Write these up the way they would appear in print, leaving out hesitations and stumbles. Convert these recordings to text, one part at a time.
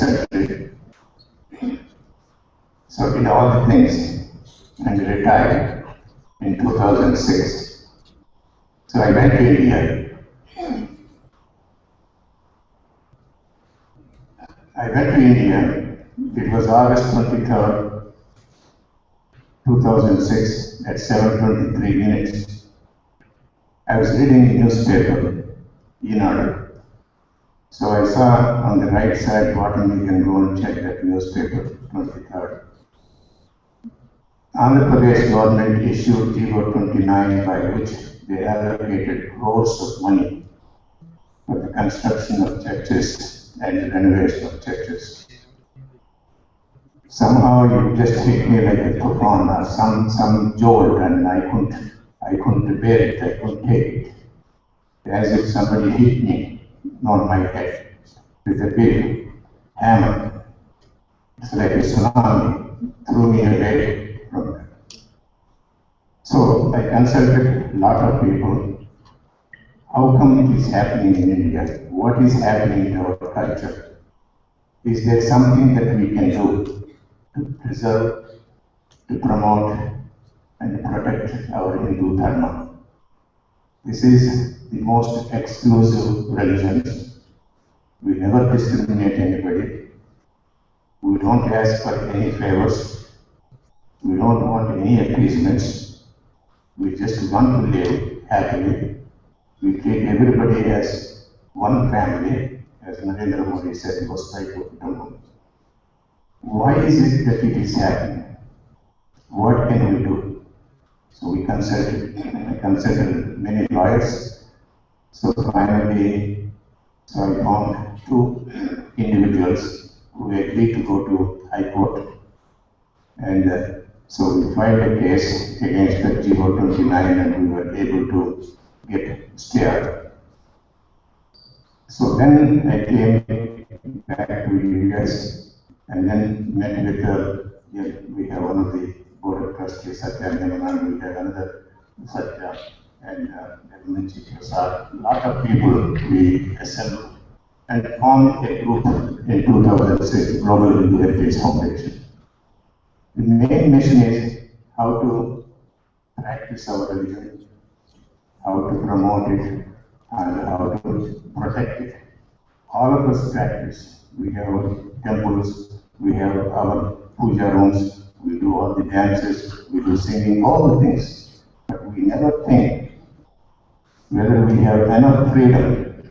recently. So did all the things and retired in 2006. So I went to India. It was August 23rd, 2006 at 7:23 minutes. I was reading the newspaper, Enada. So I saw on the right side bottom, you can go and check that newspaper, 23rd. Andhra Pradesh government issued 029 by which they allocated crores of money for the construction of churches and the renovation of churches. Somehow it just hit me like a tufan or some jolt, and I couldn't bear it, I couldn't take it. As if somebody hit me on my head with a big hammer. It's like a tsunami, threw me away from that. So I consulted a lot of people. How come it is happening in India? What is happening in our culture? Is there something that we can do to preserve, to promote, and protect our Hindu Dharma? This is the most exclusive religion. We never discriminate anybody. We don't ask for any favors. We don't want any appeasements. We just want to live happily. We treat everybody as one family, as Narendra Modi said, why is it that it is happening? What can we do? So I consulted many lawyers. So finally, I found two individuals who agreed to go to High Court. And so we filed a case against the 029 and we were able to get stay. So then I came back to US and then met with we have one of the board of trustees, Satya, and we have another Satya, and a lot of people we assembled and formed a group in 2006, Global Hindu Heritage Foundation. The main mission is how to practice our religion, how to promote it, and how to protect it. All of us practice. We have our temples, we have our puja rooms, we do all the dances, we do singing, all the things. But we never think whether we have enough freedom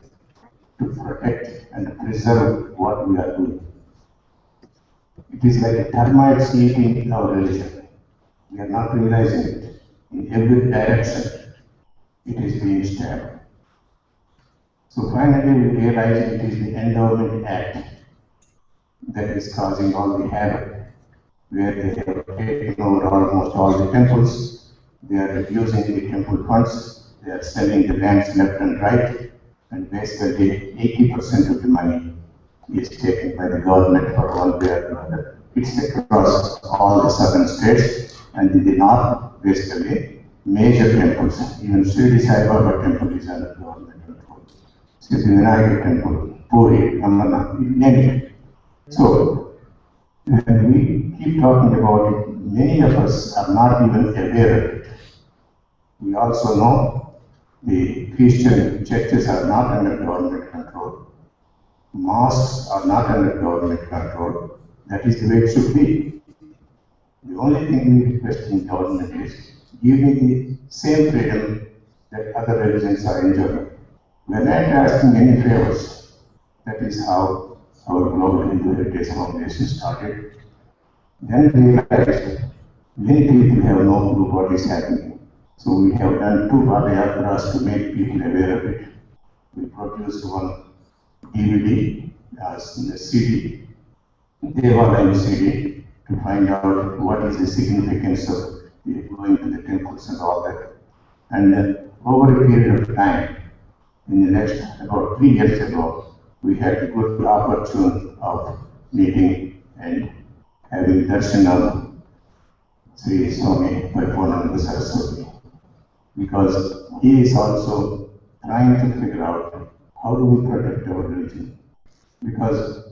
to protect and preserve what we are doing. It is like a termite eating our religion. We are not realizing it. In every direction, it is being stabbed. So finally, we realized it is the Endowment Act that is causing all the havoc, where they have taken over almost all the temples. They are reducing the temple funds. They are selling the lands left and right, and basically 80% of the money is taken by the government for one way or another. It's across all the southern states, and in the north, basically, major temples, even Sri Sai Baba temple is under government control. Sri Vinayaka temple, Puri, Amarnath, name it. So, when we keep talking about it, many of us are not even aware of it. We also know the Christian churches are not under government control. Mosques are not under government control. That is the way it should be. The only thing we request in government is give me the same freedom that other religions are enjoying. We are not asking any favors. That is how our Global Hindu Heritage Foundation started. Then we realized many people have no clue what is happening. So we have done two Padayatras to make people aware of it. We produced one DVD as in the CD, Devalayam CD, to find out what is the significance of going to the temples and all that. And over a period of time, in the next, about 3 years ago, we had the good opportunity of meeting and having darshan of Sreepeetham Paripoorananda, because he is also trying to figure out how do we protect our religion. Because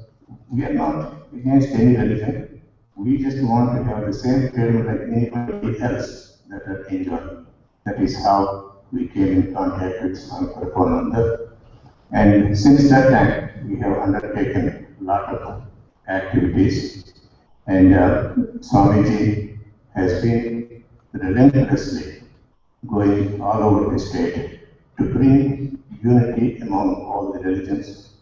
We are not against any religion. We just want to have the same freedom like anybody else that are enjoying. That is how we came in contact with Swami Paripoorananda. And since that time, we have undertaken a lot of activities. And Swamiji has been relentlessly going all over the state to bring unity among all the religions,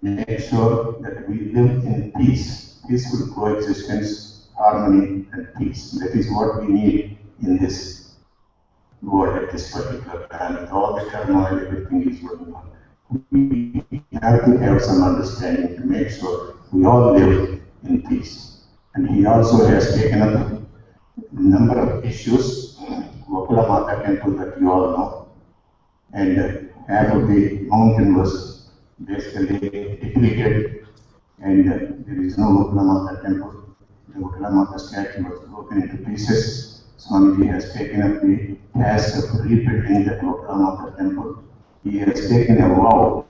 make sure that we live in peace, peaceful coexistence, harmony, and peace. That is what we need in this world at this particular time. With all the turmoil, everything is going on. We have to have some understanding to make sure we all live in peace. And he also has taken up a number of issues. Gokula Mata temple that you all know, and half of the mountain was basically depleted, and there is no Gokula Mata temple. The Gokula Mata statue was broken into pieces. Swamiji has taken up the task of rebuilding the Gokula Mata temple. He has taken a vow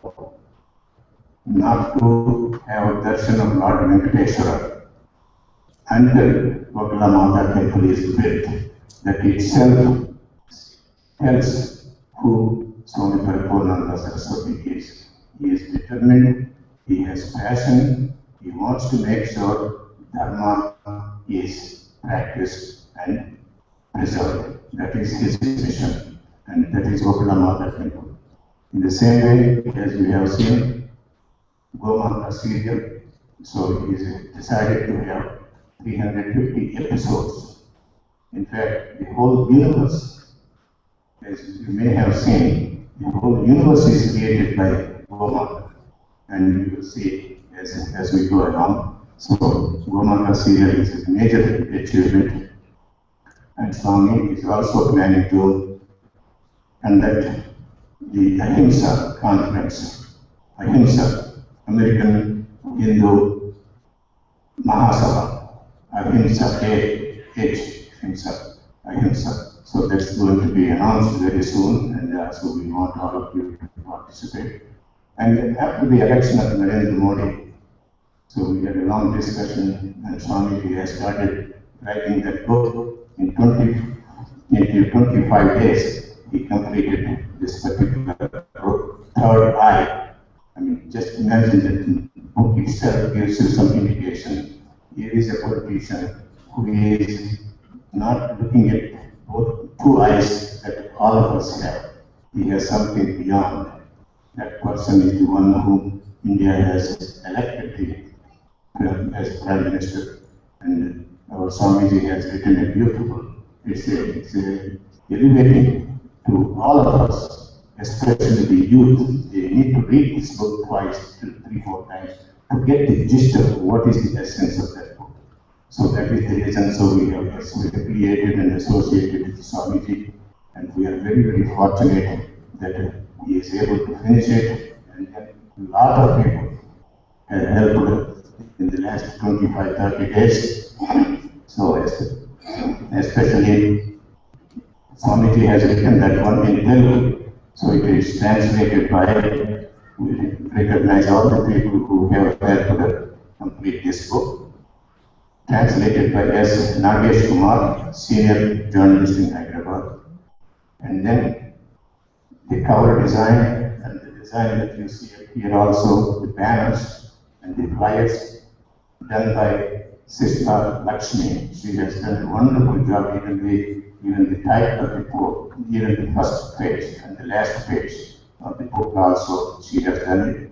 not to have a darshan of Lord Venkateshwara until Gokula Mata temple is built. That itself tells who Swami Paripoorananda Saraswati is. He is determined, he has passion, he wants to make sure Dharma is practiced and preserved. That is his mission, and that is Gokula Mata temple. In the same way, as we have seen, Gomata serial, so he decided to have 350 episodes. In fact, the whole universe, as you may have seen, the whole universe is created by Gomata, and you will see as we go along. So, Gomata serial is a major achievement, and Swami is also planning to conduct the Ahimsa conference. Ahimsa, American Hindu Mahasabha, Ahimsa, Ahimsa, Ahimsa. So that's going to be announced very soon, and so we want all of you to participate. And after the election of Narendra Modi, so we had a long discussion, and Swamiji has started writing that book in 25 days. He completed this particular book, Third Eye. I mean, just imagine that the book itself gives you some indication. Here is a politician who is not looking at both two eyes that all of us have. He has something beyond. That person is the one whom India has elected as Prime Minister. And our Swamiji has written a beautiful, it's a elevating to all of us, especially the youth. They need to read this book twice, 3, 4 times to get the gist of what is the essence of that book. So that is the reason. So we have created and associated with Swamiji, and we are very, very fortunate that he is able to finish it, and a lot of people have helped in the last 25, 30 days. So especially Swamiji has written that one in Telugu, so it is translated by, we recognize all the people who have helped complete this book. Translated by S. Nagesh Kumar, senior journalist in Hyderabad. And then the cover design and the design that you see here also, the banners and the flyers done by Sister Lakshmi. She has done a wonderful job, even the title of the book, even the first page and the last page of the book also, she has done it.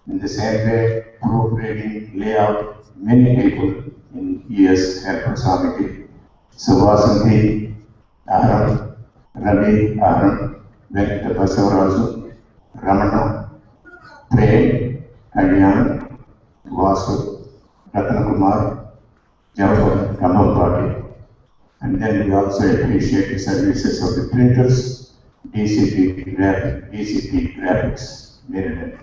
In the same way, proofreading, layout, many people in years helped Swamiji. So Vasanthi, Aharam, Ravi, Aharam, Venkata Basavaraju, Ramana, Prem, Kalyan, Vasu, Ratnakumar, Jafar, Kamampati. And then we also appreciate the services of the printers, DCP Graphics, Maryland.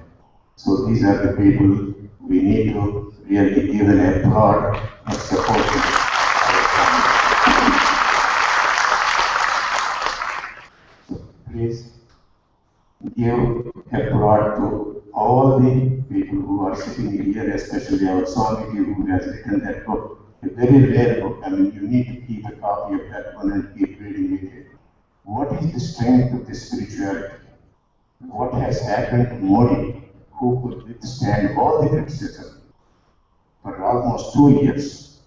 So these are the people we need to really give an applaud and support them. So please give applaud to all the people who are sitting here, especially our Swamiji who has written that book, a very rare book. I mean, you need to keep a copy of that one and keep reading it. What is the strength of this spirituality? What has happened to Modi, who could withstand all the criticism for almost 2 years?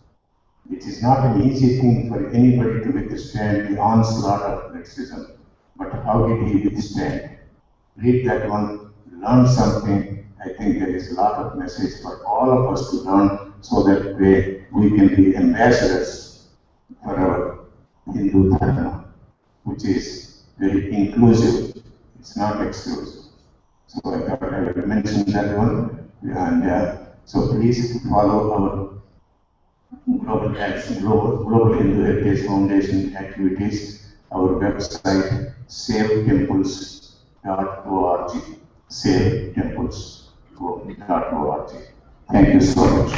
It is not an easy thing for anybody to withstand the onslaught of criticism. But how did he withstand? Read that one, learn something. I think there is a lot of message for all of us to learn so that we can be ambassadors for our Hindu Dharma, which is very inclusive. It's not exclusive. So I thought I would mention that one. And so please follow our Global Action, Global Hindu Heritage Foundation activities, our website, savetemples.org, savetemples.org. Thank you so much.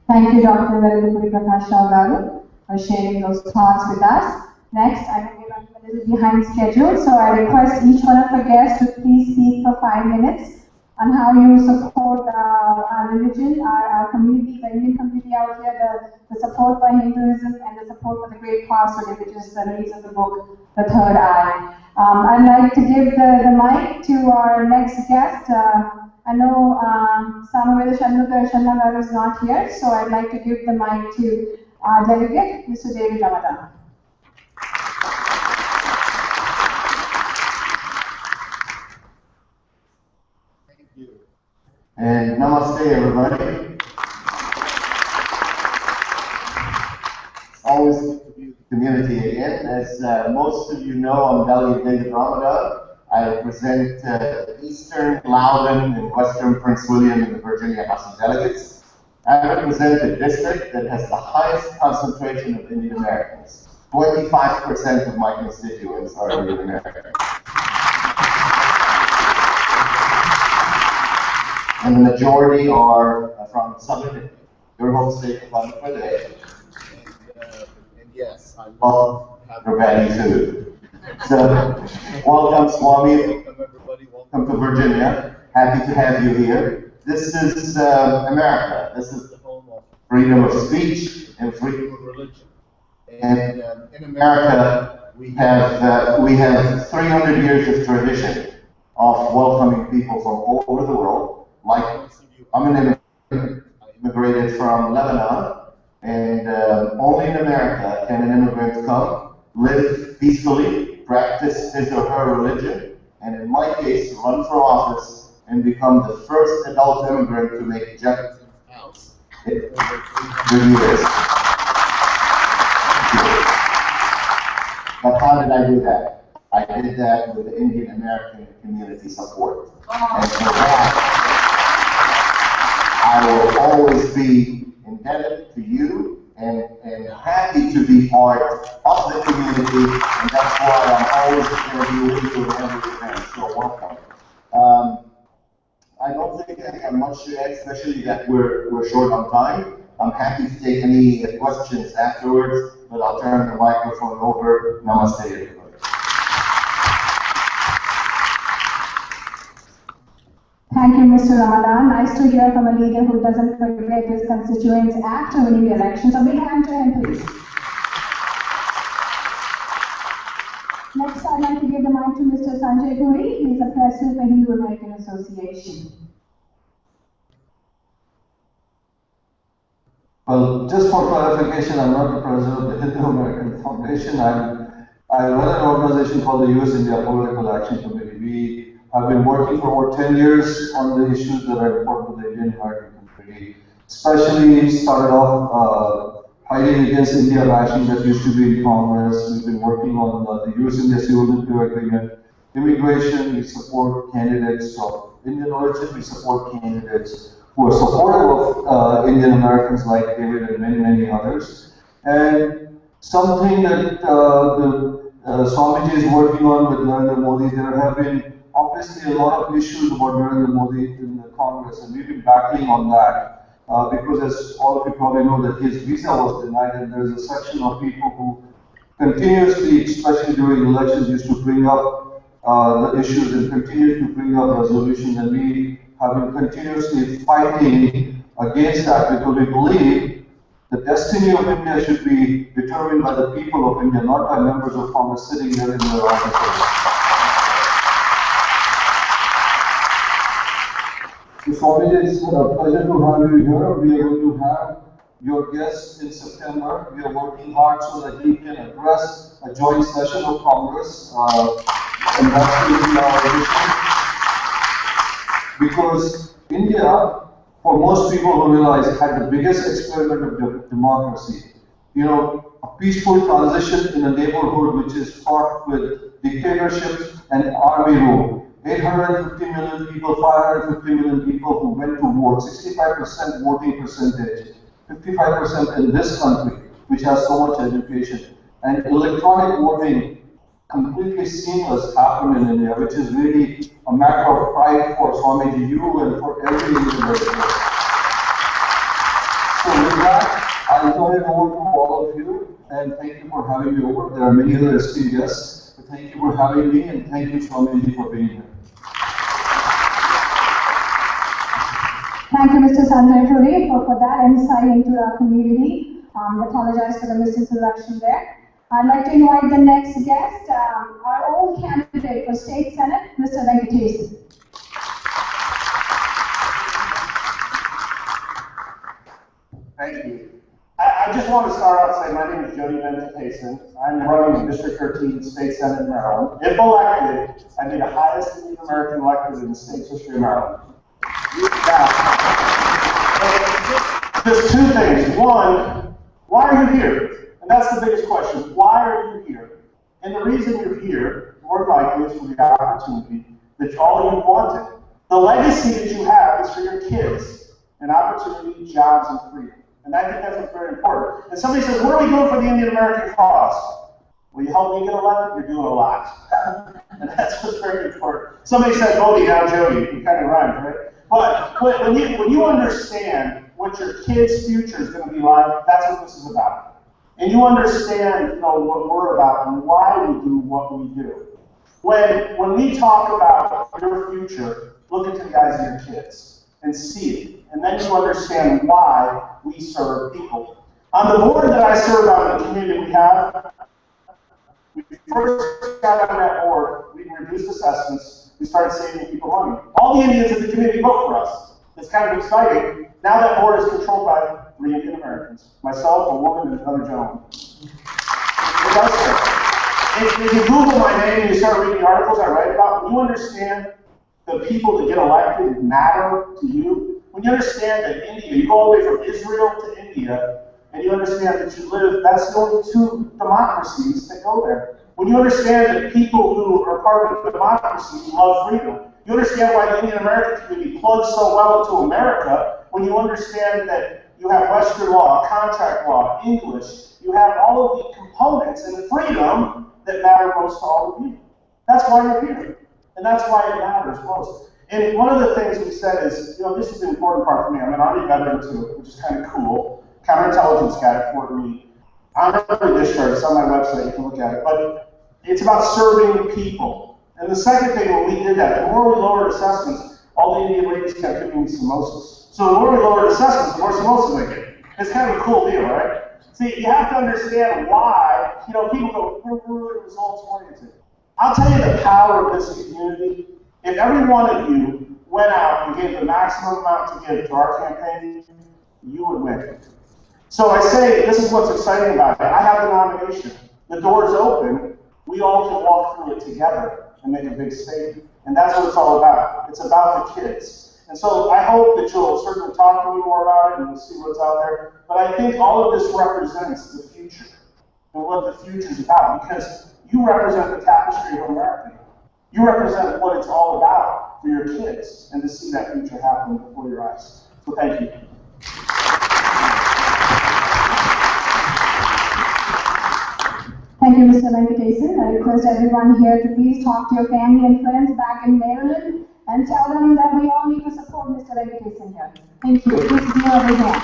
Thank you, Dr. Vellappudi Prakash Rao Garu, for sharing those thoughts with us. Next, I will be running a little behind schedule, so I request each one of the guests to please speak for 5 minutes on how you support our religion, our community, the Indian community out here, the support for Hinduism and the support for the great cause today, which is the release of the book, The Third Eye. I'd like to give the mic to our next guest. I know Samaveda Shanmugha is not here, so I'd like to give the mic to our delegate, Mr. David Ramadan. Thank you. And namaste, everybody. Always good to be with the community again. As most of you know, I'm Delegate David Ramadan. I represent Eastern Loudoun and Western Prince William in the Virginia House of Delegates. I represent a district that has the highest concentration of Indian Americans. 25% of my constituents are Indian Americans. And the majority are from Southern India, your home state of Andhra Pradesh. And yes, I love Hyderabadi food. So, welcome Swami, welcome everybody, welcome to Virginia. Happy to have you here. This is America. This is the home of freedom of speech and freedom of religion. And in America, we have 300 years of tradition of welcoming people from all over the world. Like most of you, I'm an immigrant. I immigrated from Lebanon, and only in America can an immigrant come, live peacefully, practice his or her religion, and in my case, run for office and become the first adult immigrant to make Jefferson's house in over 300 years. But how did I do that? I did that with the Indian American community support. And for that, I will always be indebted to you and happy to be part of the community, and that's why I'm always going to be with you in every event, so welcome. I don't think I have much to add, especially that we're short on time. I'm happy to take any questions afterwards, but I'll turn the microphone over. Namaste, everybody. Thank you, Mr. Ramadan. Nice to hear from a leader who doesn't forget his constituents after winning the election. So big hand to him, please. Next, I'd like to give the mic to Mr. Sanjay Puri. He's the president of the Hindu American Association. Well, just for clarification, I'm not the president of the Hindu American Foundation. I run an organization called the U.S. India Political Action Committee. We have been working for over 10 years on the issues that are important to the Indian American community. Especially started off fighting against India bashing that used to be in Congress. We've been working on the U.S.-India Civil Nuclear Agreement. Immigration, we support candidates of Indian origin. We support candidates who are supportive of Indian Americans like David and many, many others. And something that Swamiji is working on with Narendra Modi, there have been obviously a lot of issues about Narendra Modi in the Congress, and we've been battling on that because, as all of you probably know, that his visa was denied, and there's a section of people who continuously, especially during elections, used to bring up the issues and continue to bring up resolutions, and we have been continuously fighting against that because we believe the destiny of India should be determined by the people of India, not by members of Congress sitting there in their offices. So Swamiji, it's a pleasure to have you here. We are going to have your guest in September. We are working hard so that he can address a joint session of Congress, and that's going to be our mission. Because India, for most people who realize, had the biggest experiment of democracy. You know, a peaceful transition in a neighborhood which is fraught with dictatorship and army rule. 850 million people, 550 million people who went to vote, 65% voting percentage, 55% in this country, which has so much education. And electronic voting, completely seamless, happened in India, which is really a matter of pride for Swamiji, you, and for every Indian. So with that, I'll turn it over to all of you, and thank you for having me over. There are many other esteemed guests, but thank you for having me, and thank you, Swamiji, for being here. Thank you, Mr. Sanjay Puri, for that insight into our community. Apologize for the misintroduction there. I'd like to invite the next guest, our own candidate for State Senate, Mr. Venkatesan. Thank you. I just want to start out saying my name is Jody Venkatesan. I'm running the District 13 State Senate in Maryland. If elected, I'd be the highest Indian American elected in the state's history of Maryland. Now, just two things. One, why are you here? And that's the biggest question. Why are you here? And the reason you're here, more than likely, is for the opportunity that all you wanted. The legacy that you have is for your kids, an opportunity, jobs, and freedom. And I think that's what's very important. And somebody says, what are we doing for the Indian American cause? Will you help me get elected? You're doing a lot. And that's what's very important. Somebody said, Bodie, now Jody. It kind of rhymes, right? But when you understand what your kid's future is going to be like, that's what this is about. And you understand, what we're about and why we do what we do. When we talk about your future, look into the eyes of your kids and see it. And then you understand why we serve people. On the board that I serve on, the community we have, we first got on that board, we reduced assessments, we started saving people money. All the Indians in the community vote for us. It's kind of exciting. Now that board is controlled by 3 Indian Americans. Myself, a woman, and another gentleman. It does so. If you Google my name and you start reading the articles I write about, when you understand the people that get elected matter to you, when you understand that India, you go all the way from Israel to India, and you understand that you live, that's the only 2 democracies that go there. When you understand that people who are part of the democracy love freedom, you understand why the Indian American community plugs so well into America. When you understand that you have Western law, contract law, English, you have all of the components and freedom that matter most to all of you. That's why you're here. And that's why it matters most. And one of the things we said is, this is the important part for me. I'm an Army veteran too, which is kind of cool. Counterintelligence guy at Fort Meade. Honorary discharge, it's on my website, you can look at it. But it's about serving people. And the second thing, when we did that, the more we lowered assessments, all the Indian ladies kept giving me samosas. So the more we lowered assessments, the more samosas they get. It's kind of a cool deal, right? See, you have to understand why, people go, we're really results oriented. I'll tell you the power of this community. If every one of you went out and gave the maximum amount to give to our campaign, you would win. So I say, this is what's exciting about it. I have the nomination. The door's open. We all can walk through it together and make a big statement. And that's what it's all about. It's about the kids. And so I hope that you'll certainly talk to me more about it and we'll see what's out there. But I think all of this represents the future and what the future is about, because you represent the tapestry of America. You represent what it's all about for your kids and to see that future happen before your eyes. So thank you. Thank you, Mr. Venkatesan. I request everyone here to please talk to your family and friends back in Maryland and tell them that we all need to support Mr. Venkatesan here. Thank you. Please give a big hand.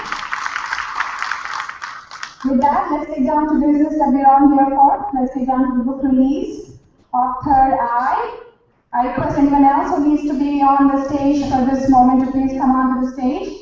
With that, let's get down to business that we're on here for. Let's get down to the book release of Third Eye. I request anyone else who needs to be on the stage for this moment to please come onto the stage.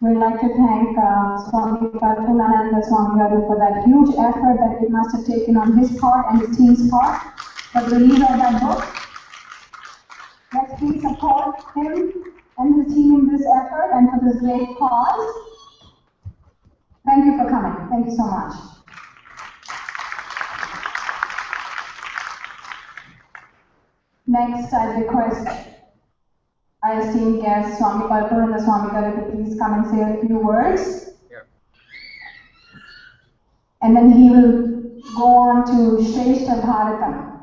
We'd like to thank Swami Paripoorananda Swami Garu for that huge effort that he must have taken on his part and his team's part for the release of that book. Let's please support him and his team in this effort and for this great cause. Thank you for coming. Thank you so much. Next, I request our esteemed guest, Swami Paripoorananda Swami Garu, to please come and say a few words. Yeah. And then he will go on to Shrestha Bharatam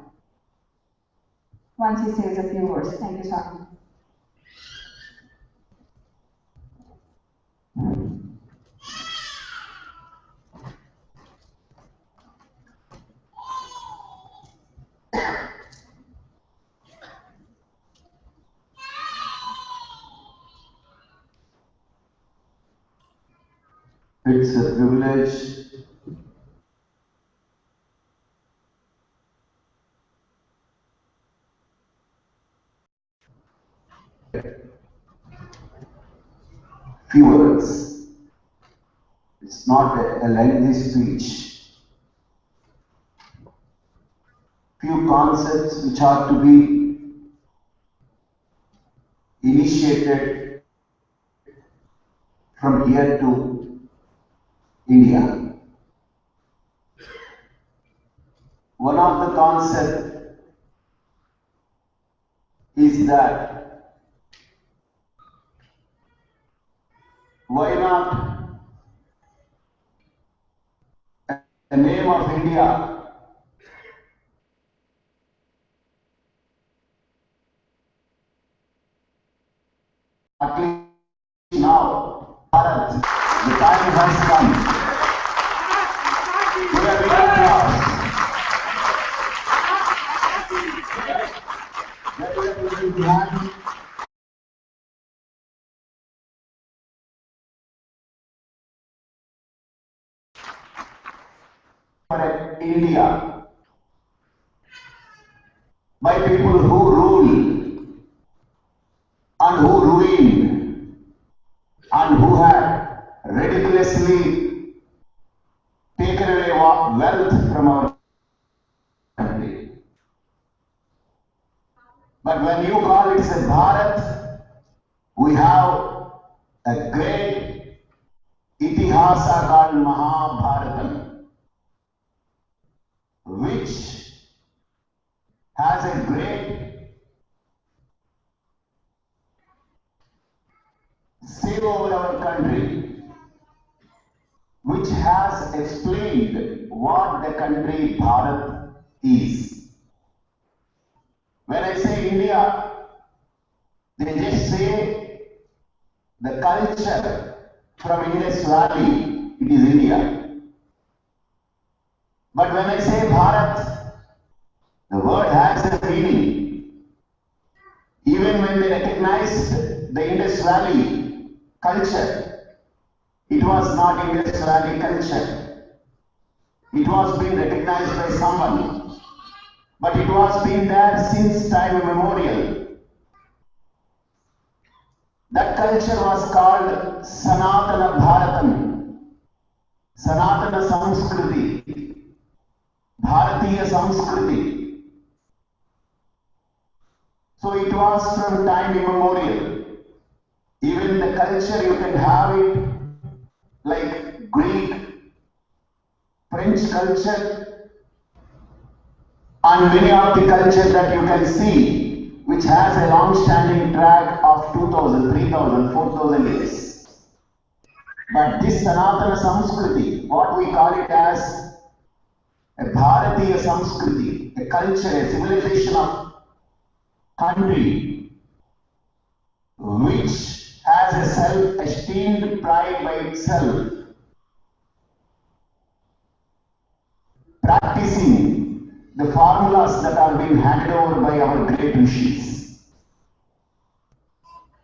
once he says a few words. Thank you, Swami. It's a privilege few words. It's not a lengthy speech. Few concepts which are to be initiated from here to India. One of the concepts is that why not the name of India at least now, Bharat, the time has come. We are very proud. That we are putting behind for India by people who rule and who ruin and who have ridiculously taken away wealth from our country. But when you call it a Bharat, we have a great itihasa called Mahabharatam, which has a great which has explained what the country Bharat is. When I say India, they just say the culture from Indus Valley, it is India. But when I say Bharat, the word has a meaning. Even when they recognized the Indus Valley culture, it was not Indus Valley culture. It was being recognized by someone. But it was been there since time immemorial. That culture was called Sanatana Bharatam, Sanatana Samskriti, Bharatiya Samskriti. So it was from time immemorial. Even the culture, you can have it like Greek, French culture, and many of the culture that you can see, which has a long-standing track of 2000, 3000, 4000 years. But this Sanatana Samskriti, what we call it as a Bharatiya Samskriti, a culture, a civilization of country, which has a self-esteemed pride by itself, practicing the formulas that are being handed over by our great rishis.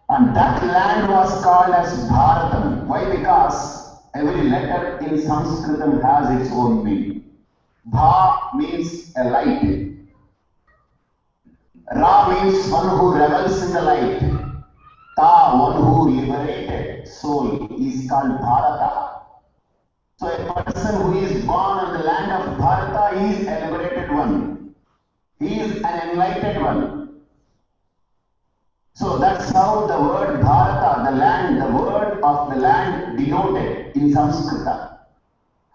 And that land was called as Bharatam. Why? Because every letter in Sanskritam has its own meaning. Bha means a light. Ra means one who revels in the light. Ta, one who liberated soul, is called Bharata. So a person who is born on the land of Bharata is a liberated one. He is an enlightened one. So that's how the word Bharata, the land, the word of the land denoted in Sanskrita.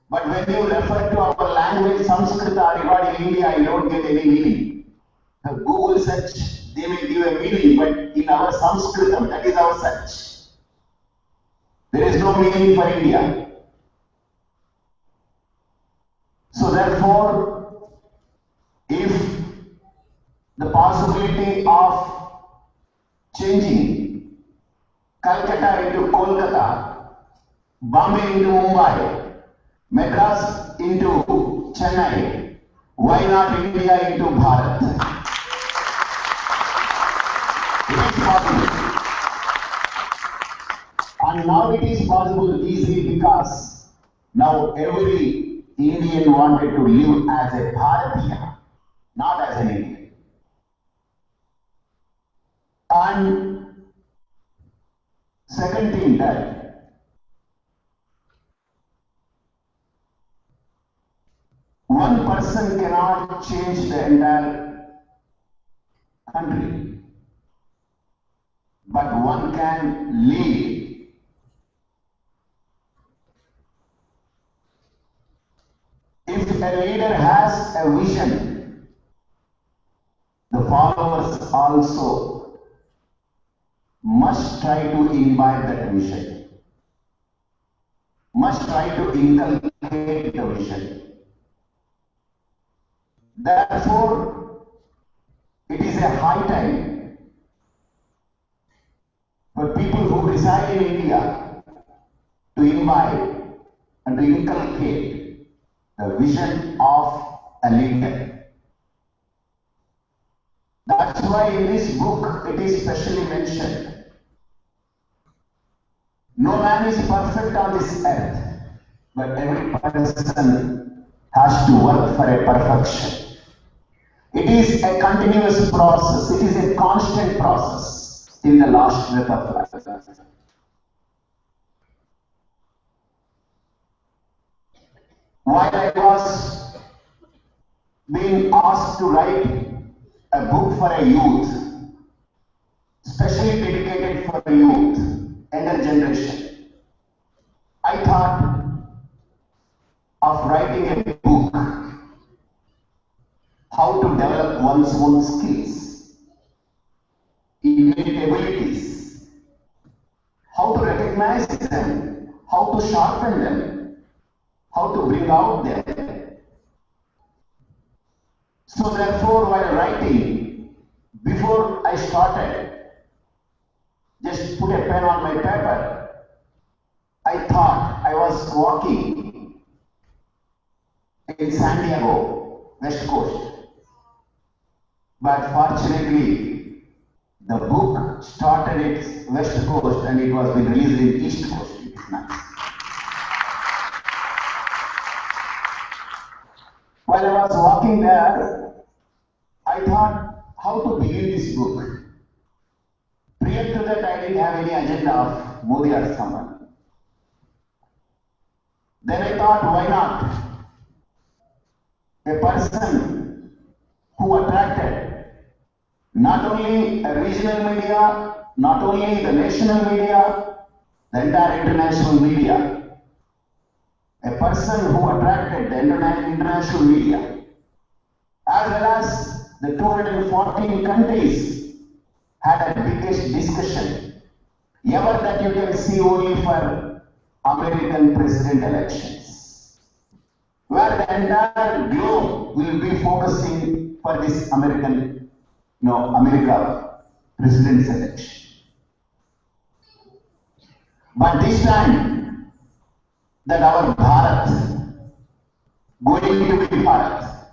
But when you refer to our language Sanskrita regarding India, you don't get any meaning. Google search, they may give a meaning, but in our Sanskritam, that is our search. There is no meaning for India. So therefore, if the possibility of changing Calcutta into Kolkata, Bombay into Mumbai, Madras into Chennai, why not India into Bharat? It is possible. And now it is possible easily because now every Indian wanted to live as a Bharatiya, not as an Indian. And second thing that one person cannot change the entire country, but one can lead. If a leader has a vision, the followers also must try to imbibe that vision, must try to inculcate the vision. Therefore, it is a high time for people who reside in India to imbibe and to inculcate the vision of a leader. That's why in this book it is specially mentioned. No man is perfect on this earth, but every person has to work for a perfection. It is a continuous process, it is a constant process till the last breath of life. While I was being asked to write a book for a youth, specially dedicated for the youth, younger generation, I thought of writing a book, how to develop one's own skills, innate abilities, how to recognize them, how to sharpen them, how to bring out them. So therefore, while writing, before I started, just put a pen on my paper, I thought I was walking in San Diego, West Coast. But fortunately, the book started its West Coast and it was been released in East Coast. It is nice. While I was walking there, I thought how to begin this book. Prior to that, I didn't have any agenda of Modi or someone. Then I thought, why not? A person who attracted not only a regional media, not only the national media, the entire international media. A person who attracted the international media, as well as the 214 countries had a biggest discussion, ever that you can see only for American president elections, where the entire globe will be focusing for this America president's election. But this time, that our Bharat, going to be Bharat,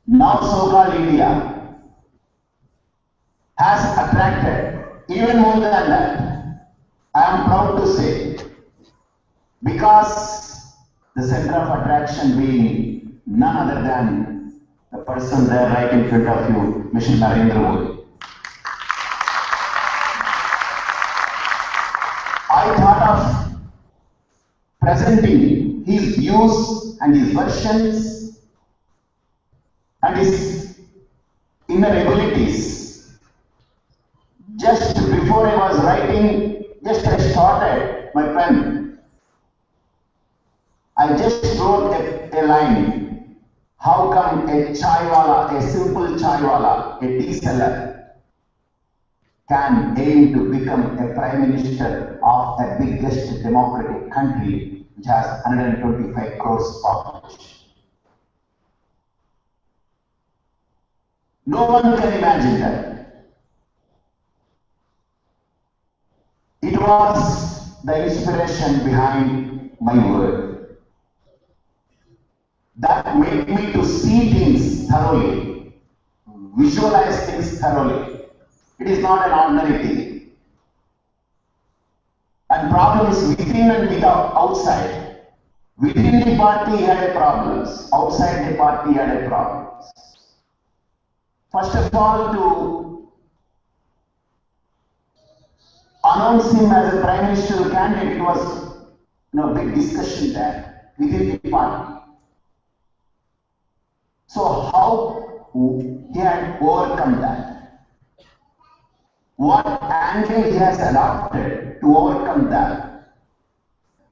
now so-called India, has attracted even more than that. I am proud to say, because the center of attraction being none other than the person there right in front of you, Mr. Narendra Modi. I thought of presenting his views and his versions and his inner abilities. Just before I was writing, just I started my pen. I just wrote a line. How come a chaiwala, a simple chaiwala, a tea seller, can aim to become a prime minister of a biggest democratic country which has 125 crores population? No one can imagine that. It was the inspiration behind my work that made me to see things thoroughly, visualize things thoroughly. It is not an ordinary thing. And problems within and without, outside. Within the party had problems, outside the party had problems. First of all, to announce him as a prime ministerial candidate, it was big discussion there within the party. So how he had overcome that? What angle he has adopted to overcome that?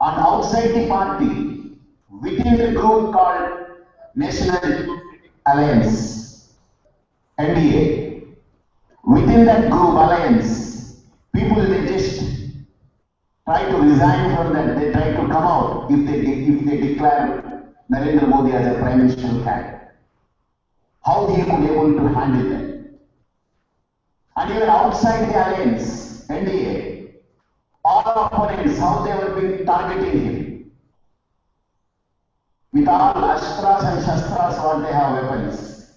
On outside the party, within the group called National Alliance, NDA, within that group alliance, people they just try to resign from that, they try to come out if they declare Narendra Modi as a prime ministerial candidate. How he could be able to handle them. And even outside the alliance, NDA, all opponents, how they were being targeting him. With all Ashtra's and Shastra's, what they have weapons.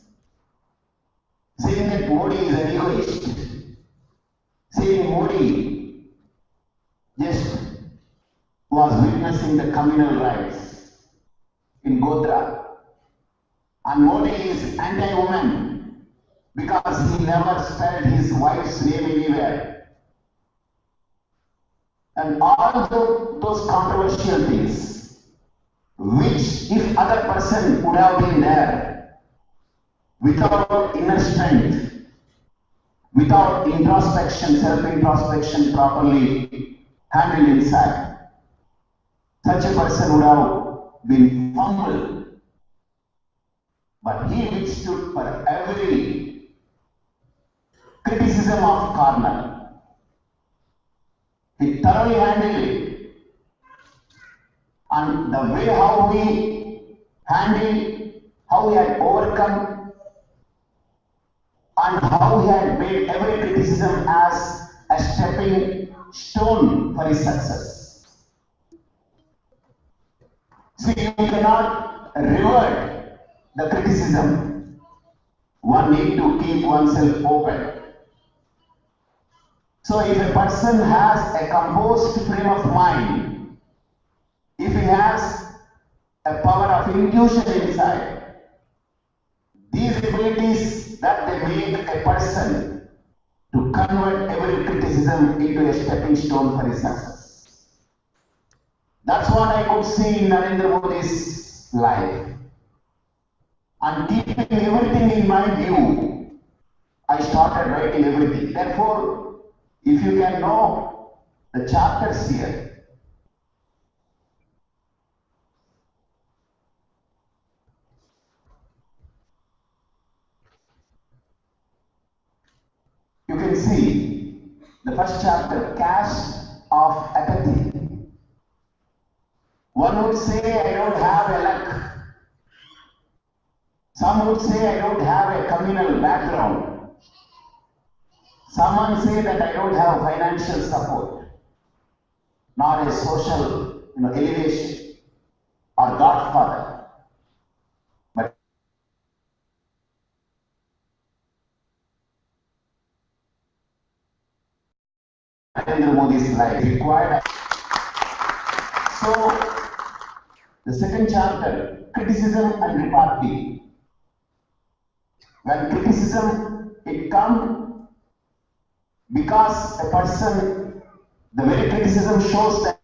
Saying that Modi is an egoist. Saying Modi just was witnessing the communal riots in Godhra. And Modi is anti-woman because he never spelled his wife's name anywhere. And all those controversial things, which if other person would have been there, without inner strength, without introspection, self-introspection properly handled inside, such a person would have been humble. But he withstood for every criticism of corner. He thoroughly handled it. and the way how we handled, how we had overcome, and how he had made every criticism as a stepping stone for his success. See, you cannot revert the criticism. One need to keep oneself open. So if a person has a composed frame of mind, if he has a power of intuition inside, these abilities that they make a person to convert every criticism into a stepping stone for his success. That's what I could see in Narendra Modi's life. And keeping everything in my view, I started writing everything. Therefore, if you can know the chapters here, you can see the first chapter, Caste of Apathy. One would say, I don't have a luck. Some would say, I don't have a communal background. Someone say that I don't have financial support, nor a social elevation or godfather. But Narendra Modi's life required. So, the second chapter, criticism and repartee. When criticism, it comes because a person, the very criticism shows that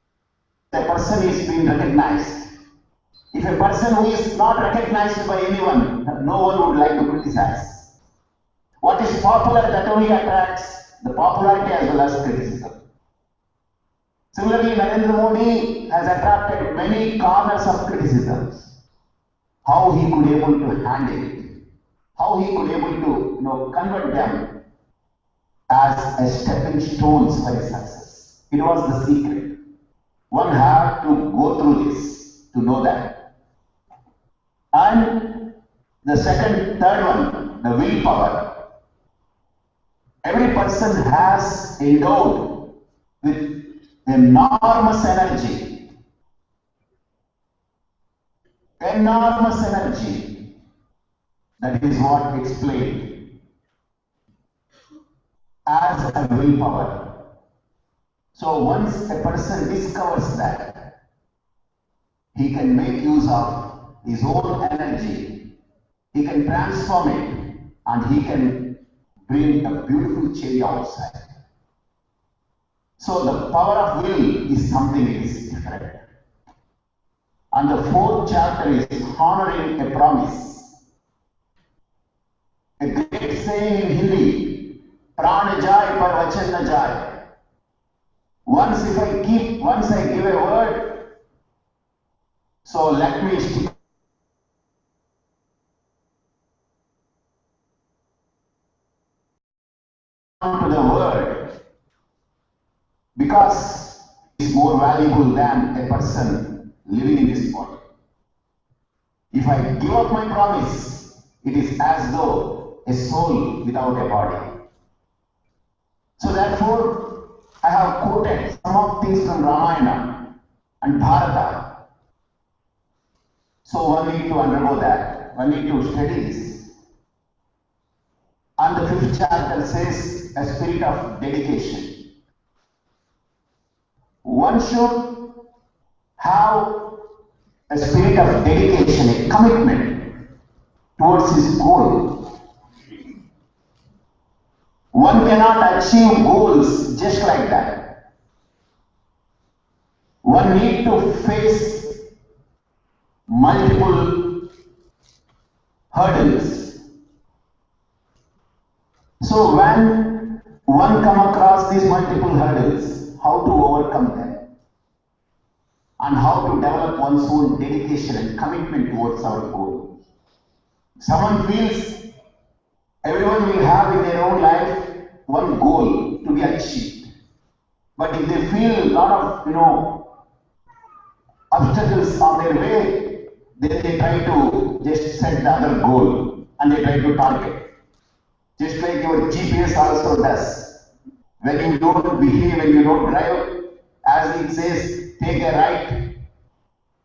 the person is being recognized. If a person who is not recognized by anyone, no one would like to criticize. What is popular, that only attracts the popularity as well as criticism. Similarly, Narendra Modi has attracted many corners of criticisms. How he could able to handle it, how he could able to convert them as a stepping stones for his success. It was the secret. One had to go through this to know that. And the third one, the willpower. Every person has endowed with enormous energy. Enormous energy. That is what explained as a willpower. So once a person discovers that, he can make use of his own energy, he can transform it, and he can bring a beautiful cherry outside. So the power of will is something is different. And the fourth chapter is honoring a promise. A great saying in Hindi, Pran jai par vachan na jai. Once I give a word, so let me stick on to the word, because it's more valuable than a person living in this body. If I give up my promise, it is as though a soul without a body. So therefore, I have quoted some of things from Ramayana and Bharata. So one need to undergo that. One need to study this. And the fifth chapter says a spirit of dedication. One should have a spirit of dedication, a commitment towards his goal. One cannot achieve goals just like that. One need to face multiple hurdles. So when one come across these multiple hurdles, how to overcome them and how to develop one's own dedication and commitment towards our goal. Someone feels everyone will have in their own life one goal to be achieved. But if they feel a lot of obstacles on their way, then they try to just set the other goal and they try to target. Just like your GPS also does. When you don't behave, when you don't drive, as it says, take a right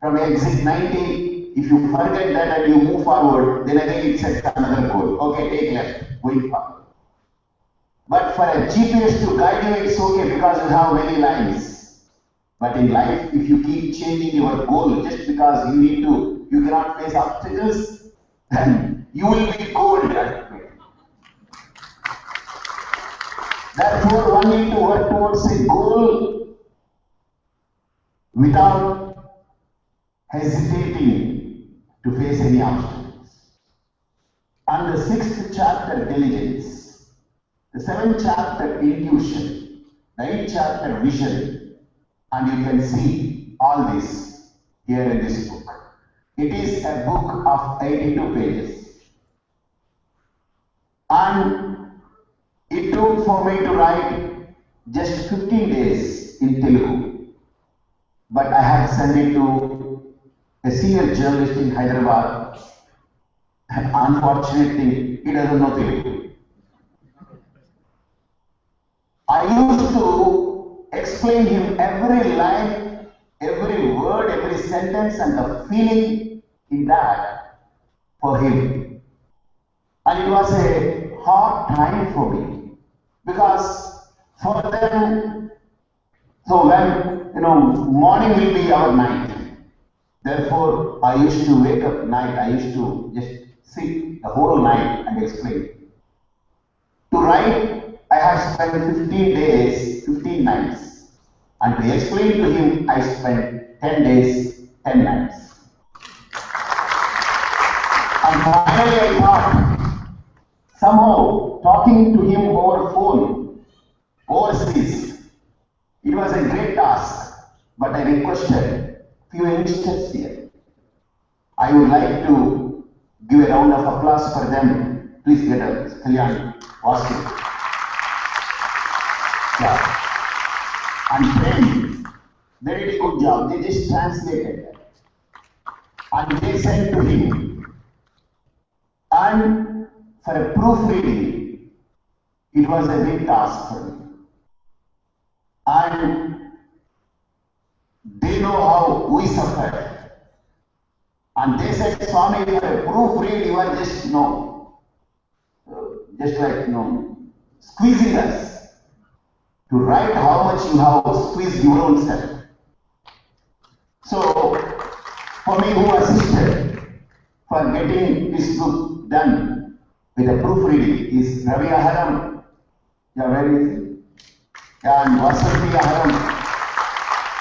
from exit 90. If you forget that and you move forward, then again it sets another goal. Okay, take left, going forward. But for a GPS to guide you, it's okay because you have many lines. But in life, if you keep changing your goal just because you cannot face obstacles, then you will be gold. Therefore, one need to work towards a goal without hesitating to face any obstacles. And the 6th chapter, diligence. The 7th chapter, intuition. The 8th chapter, vision. And you can see all this here in this book. It is a book of 82 pages. And it took for me to write just 15 days in Telugu. But I have sent it to a senior journalist in Hyderabad. And unfortunate thing, he doesn't know Telugu. I used to explain him every line, every word, every sentence and the feeling in that for him. And it was a hard time for me because for them, so when, morning will be our night. Therefore, I used to wake up night, I used to just sit the whole night and explain. To write, I have spent 15 days, 15 nights. And to explain to him, I spent 10 days, 10 nights. And finally I thought, somehow talking to him over phone, overseas, it was a great task, but I requested few youngsters here. I would like to give a round of applause for them. Please get up, Kalyan, Vasu. Yeah. And then, they did a good job. They just translated that. And they sent to him. And for a proofreading, it was a big task for me. And they know how we suffered. And they said, Swami, for a proofread, you are just, squeezing us to write how much you have squeezed your own self. So, for me who assisted for getting this book done with a proofreading is Ravi Aharam. Yeah, where is it? Yeah, and Vasanti Aharam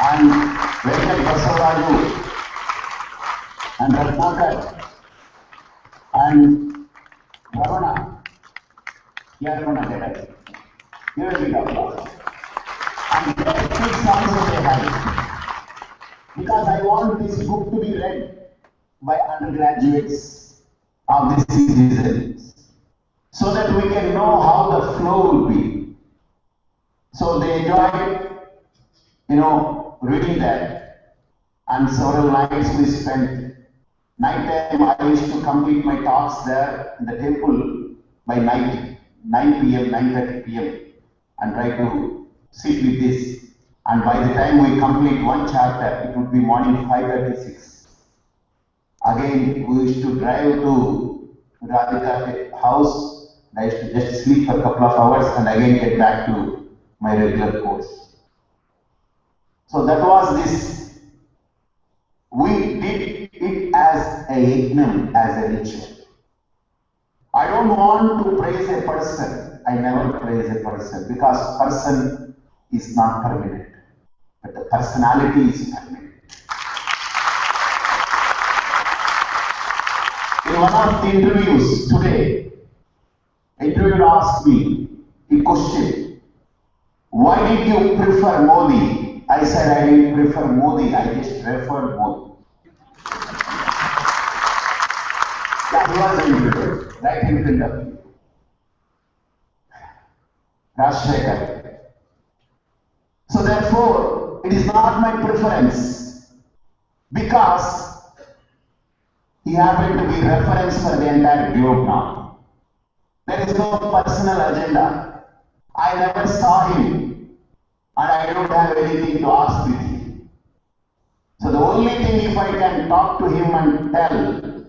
and Venkat Basavaraju and Ratnakar and Ravana. Yeah, Ravana, get it. Here we go. And their kids also they have it. Because I want this book to be read by undergraduates of the citizens so that we can know how the flow will be. So they enjoyed, reading that. And several nights we spent. Night time I used to complete my talks there in the temple by night, 9 p.m., 9:30 p.m. and try to sit with this. And by the time we complete one chapter, it would be morning 5:36. Again, we used to drive to Radhika's house. I used to just sleep for a couple of hours and again get back to my regular course. So that was this. We did it as a yajnam, as a ritual. I don't want to praise a person. I never praise a person because person is not permanent, but the personality is permanent. In one of the interviews today, interviewer asked me a question. Why did you prefer Modi? I said I didn't prefer Modi, I just referred Modi. Yeah, he was an interviewer, right in front of me. Rajshekar. So therefore, it is not my preference. because he happened to be reference for the entire globe now. There is no personal agenda. I never saw him and I don't have anything to ask with him. So the only thing, if I can talk to him and tell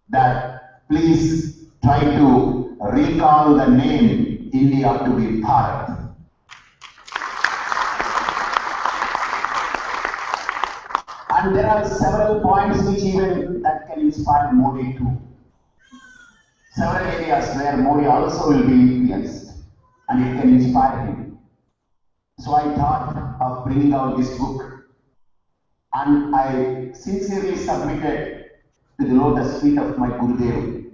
that please try to recall the name India to be Bharat. And there are several points which even that can inspire Modi too. Several areas where Modi also will be influenced and it can inspire him. So I thought of bringing out this book and I sincerely submitted to the lotus feet of my Gurudev,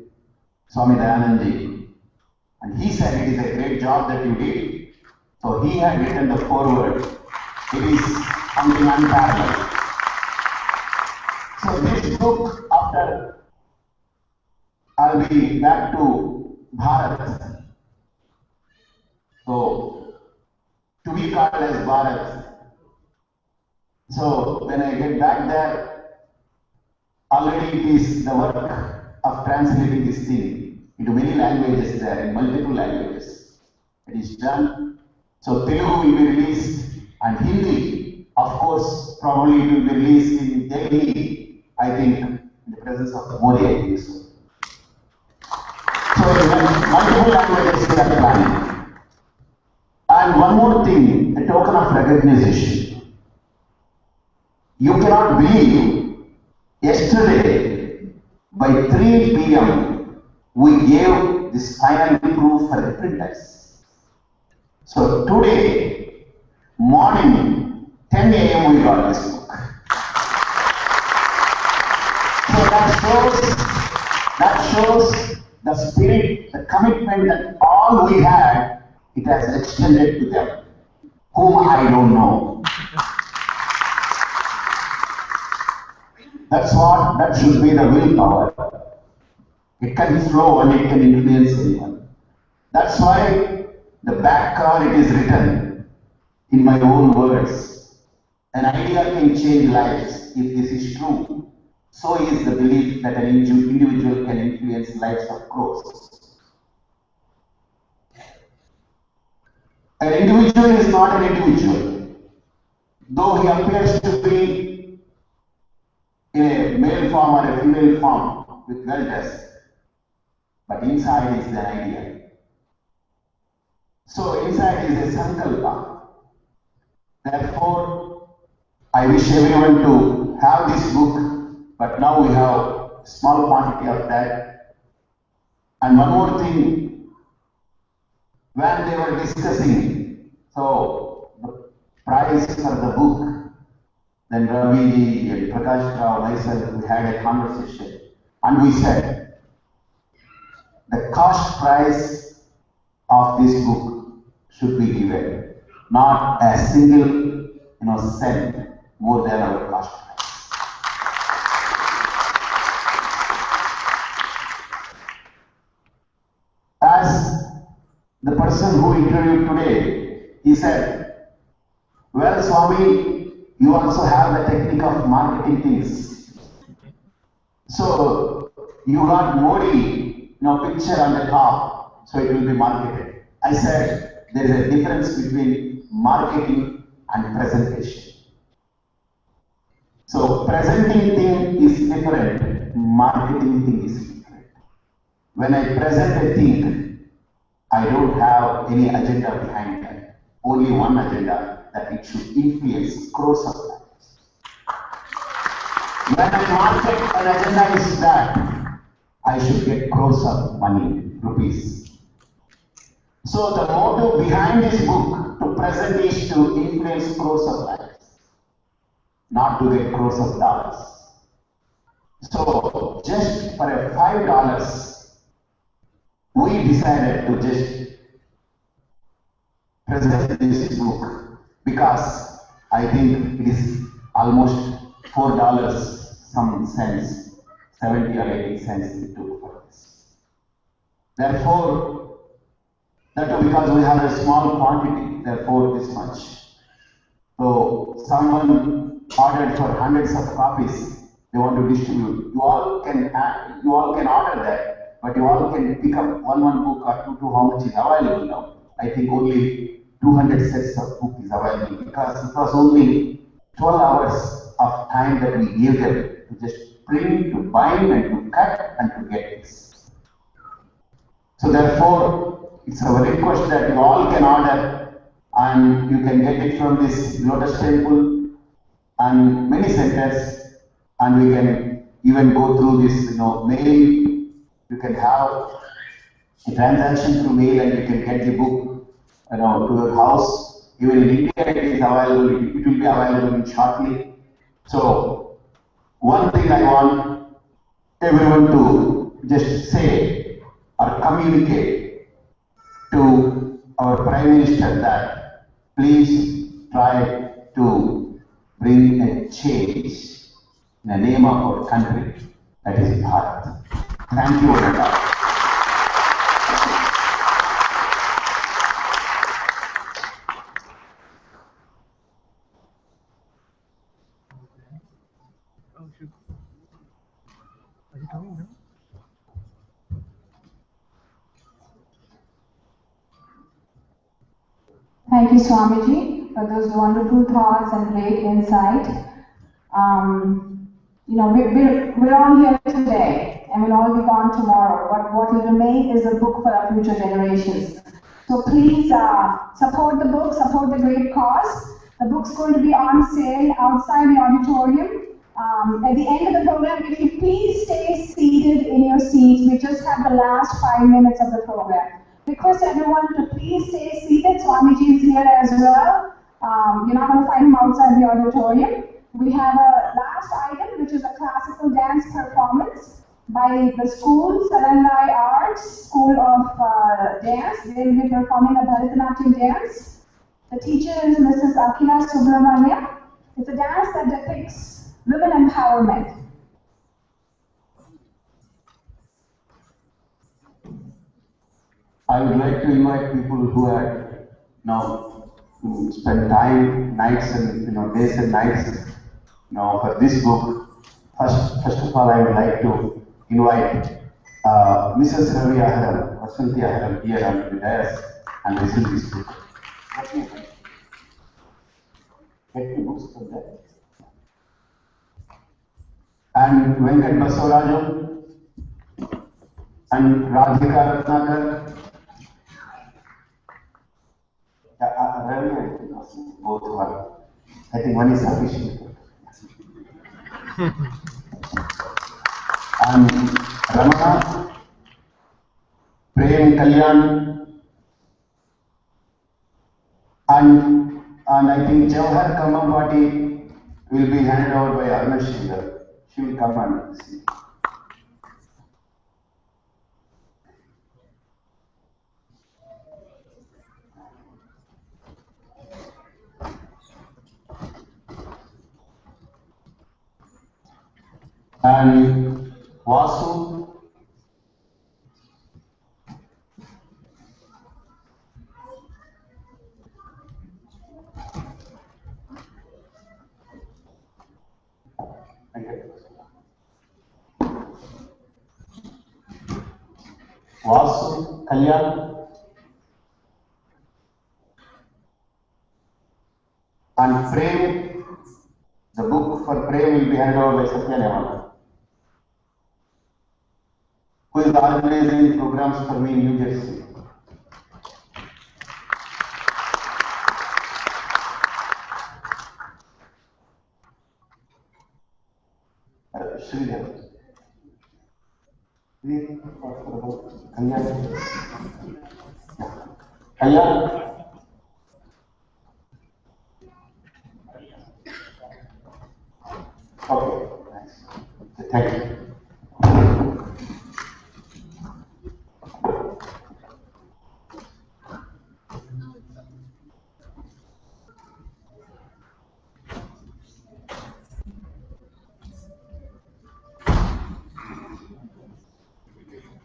Swami Dayanandji. And he said it is a great job that you did. So he had written the foreword. It is something unparalleled. So this book, after I'll be back to Bharat. So to be called as Bharat. So when I get back there, already it is the work of translating this thing into many languages there, in multiple languages. It is done. So Telugu will be released and Hindi, of course, probably it will be released in Delhi, I think, in the presence of Modi, I think so. So multiple languages we are planning. And one more thing, a token of recognition. You cannot believe, yesterday by 3 p.m. we gave this final proof for the printers. So today morning 10 a.m. we got this book. So that shows the spirit, the commitment that all we had, it has extended to them, whom I don't know. That should be the willpower. It can flow and it can influence anyone. That's why the back cover it is written in my own words. An idea can change lives if this is true. So is the belief that an individual can influence lives of crores. An individual is not an individual. Though he appears to be in a male form or a female form with well dressed, but inside is the idea. So inside is a sankalpa. Therefore, I wish everyone to have this book, but now we have small quantity of that. And one more thing, when they were discussing, so the price for the book, then Ravi and Prakash Rao and myself, we had a conversation and we said, the cost price of this book should be given, not a single cent more than our cost price. As the person who interviewed today, he said, well, Swami, you also have the technique of marketing things. So you got Modi, picture on the top, so it will be marketed. I said, there is a difference between marketing and presentation. So presenting thing is different, marketing thing is different. When I present a thing, I don't have any agenda behind that. Only one agenda, that it should influence crores of lives. When I market, an agenda is that I should get crores of money, rupees. So the motive behind this book to present is to influence crores of lives, not to get crores of dollars. So just for a $5, we decided to just present this book because I think it is almost $4 some cents, 70 or 80 cents we took for this. Therefore, that because we have a small quantity, therefore this much. So someone ordered for hundreds of copies. They want to distribute. You all can order that, but you all can pick up one book or two, how much is available now. I think only 200 sets of book is available because it was only 12 hours of time that we gave them to just print, to bind, and to cut, and to get this. So therefore, it's our request that you all can order, and you can get it from this Lotus Temple and many centers, and we can even go through this, mail. You can have a transaction through mail, and you can get the book, to your house. Even in India, it is available. It will be available shortly. So, one thing I want everyone to just say or communicate to our Prime Minister that please try to bring a change in the name of our country, that is Bharat. Thank you very much. Thank you, Swamiji, for those wonderful thoughts and great insight. We're all here today, and we'll all be gone tomorrow. But what will remain is a book for our future generations. So please support the book, support the great cause. The book's going to be on sale outside the auditorium. At the end of the program, if you please stay seated in your seats, we just have the last 5 minutes of the program. Request everyone to please stay seated. Swamiji is here as well. You're not going to find him outside the auditorium. We have a last item, which is a classical dance performance by the school, Salangai Arts School of Dance. They will be performing a Bharatanatyam dance. The teacher is Mrs. Akila Subramanya. It's a dance that depicts women empowerment. I would like to invite people who had now spent time, nights and days and nights for this book. First of all, I would like to invite Mrs. Ravi Aharam, Vasanthi Aharam here on the dais and receive this book. Get the books from there. And Venkat Basavaraju and Radhika Ratnakar. Both one. I think one is sufficient. And Ramana, Prem Kalyan, and I think Jawahar Kamambati will be handed over by Aruna Sridhar. She will come and see. And Vasu, Kalyan, and Prem. The book for Prem will be handed over by Satya Nevana, who is organizing programs for me in New Jersey. Sridhar. Kalyan. Okay, nice. Thank you.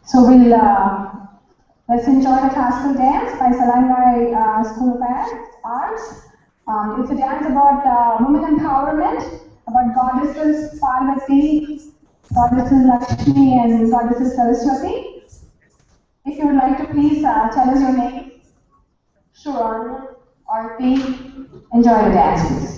So let's enjoy the classical dance by Salangai School of Arts. It's a dance about women empowerment, about goddesses Parvati, goddesses Lakshmi, and goddesses Saraswati. If you would like to please tell us your name. Sure, Arti. Enjoy the dance, please.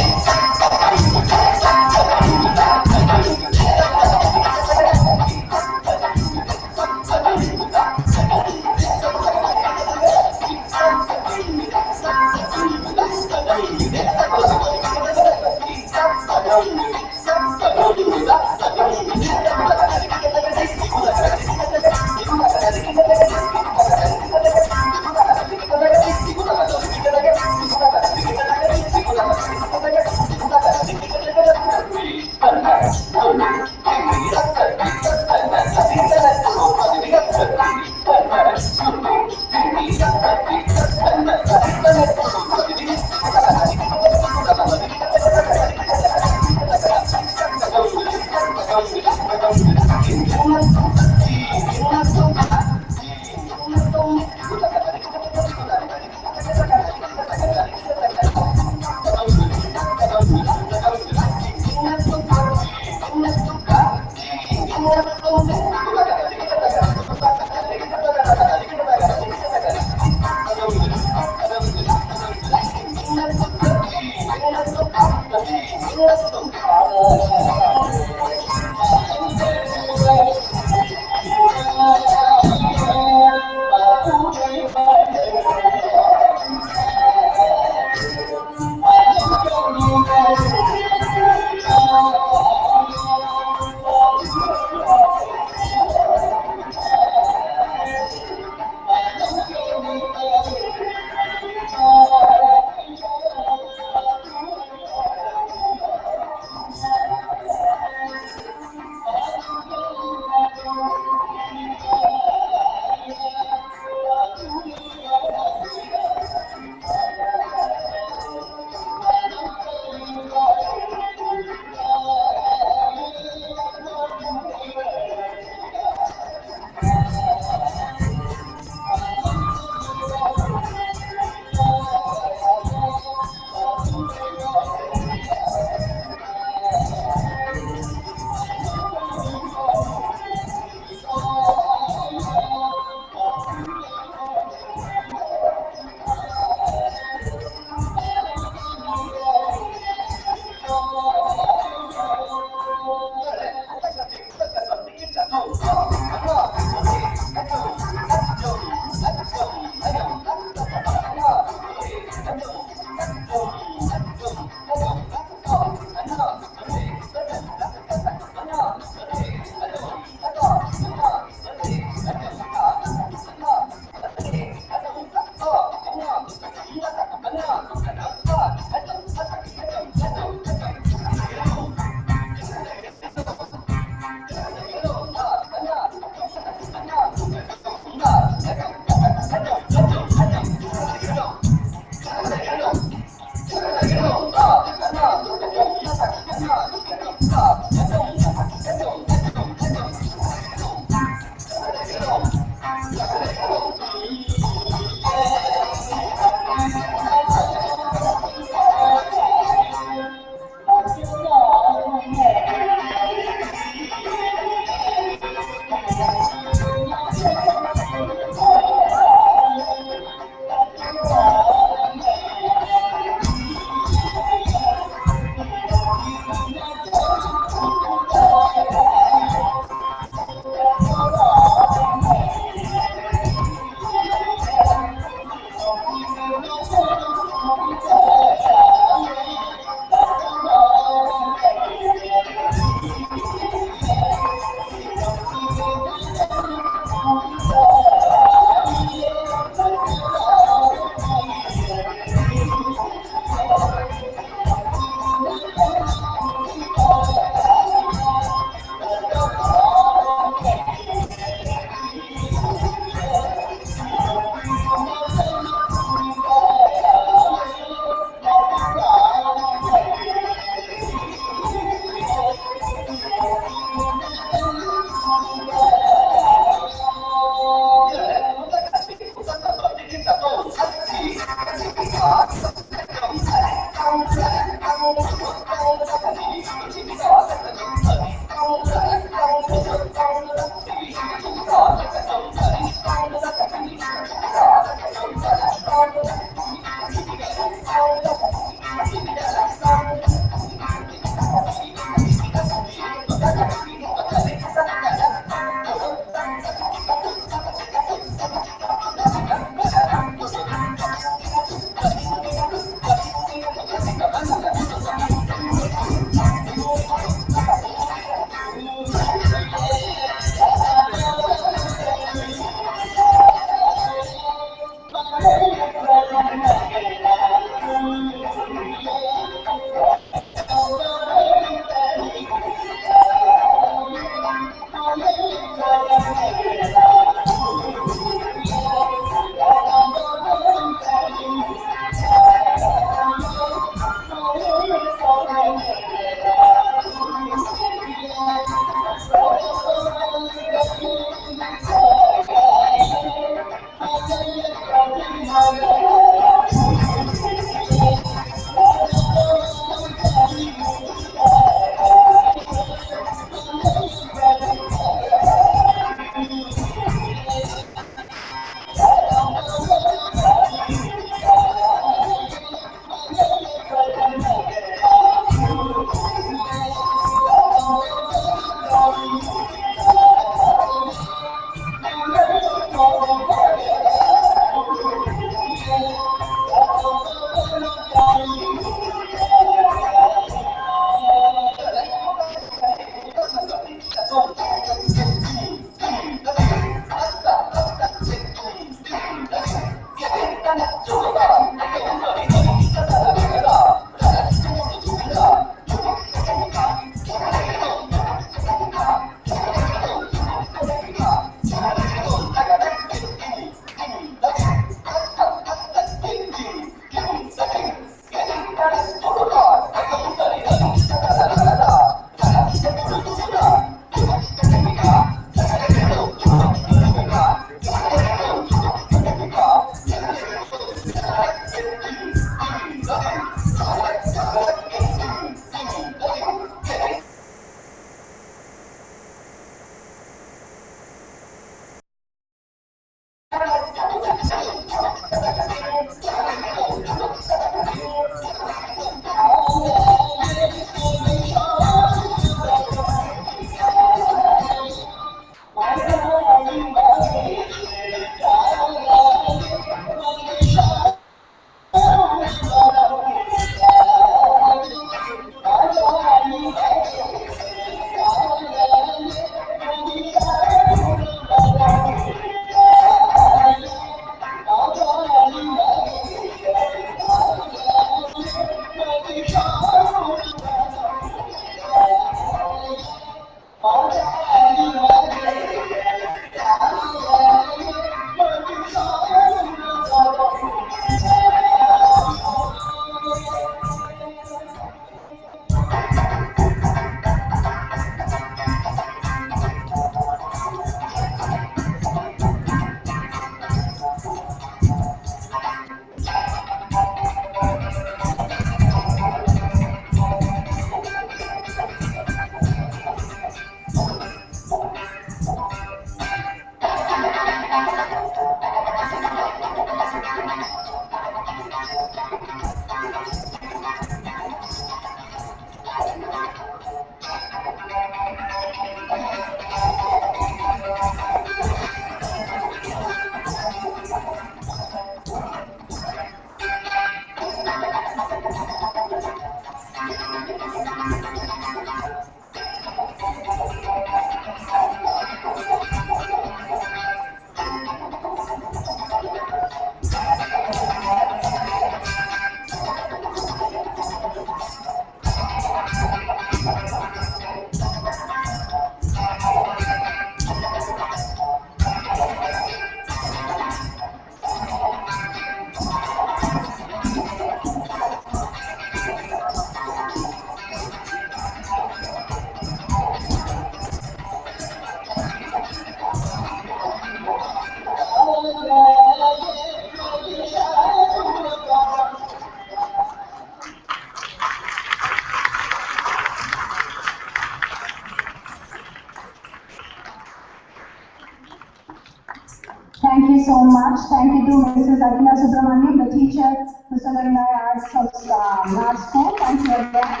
Thank you so much. Thank you to Mrs. Akila Subramaniam, the teacher, Mr. Nandai Arts of Art School. Thank you again.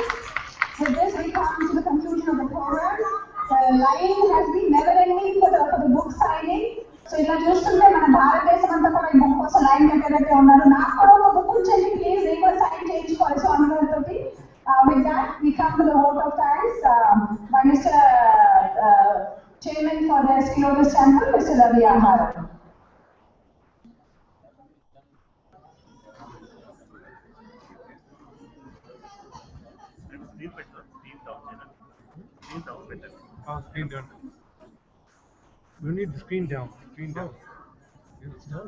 With this, we come to the conclusion of the program. The line has been never ending for the book signing. So, ఇలా చూస్తుంటే మన భారతదేశం అంతా కూడా ఈ book కోసం line కట్టేటట్టే ఉన్నారు. నాకు కూడా ఒక బుక్ ఉంచండి ప్లీజ్, నేను కూడా సైన్ చేయించుకోవాలి స్వామి గారితో. With that, we come to the vote of thanks by Mr. Chairman for the SK Lotus Temple, Mr. Ravi Ahara. Screen down. We need the screen down. Screen down.